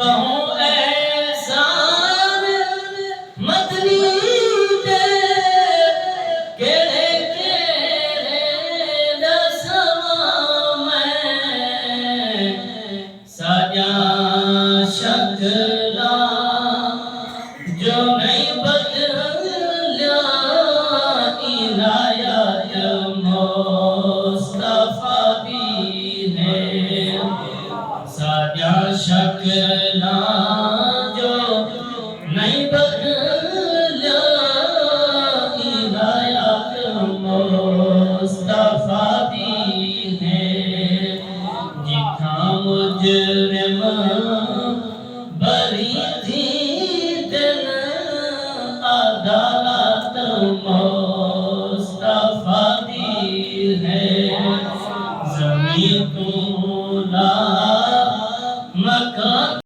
कहूँ एहसान मदनी दे केड़े केड़े दसवां मैं साजा शकला जो नहीं बदलिया इनायत मुस्तफा दी ने साजा शकला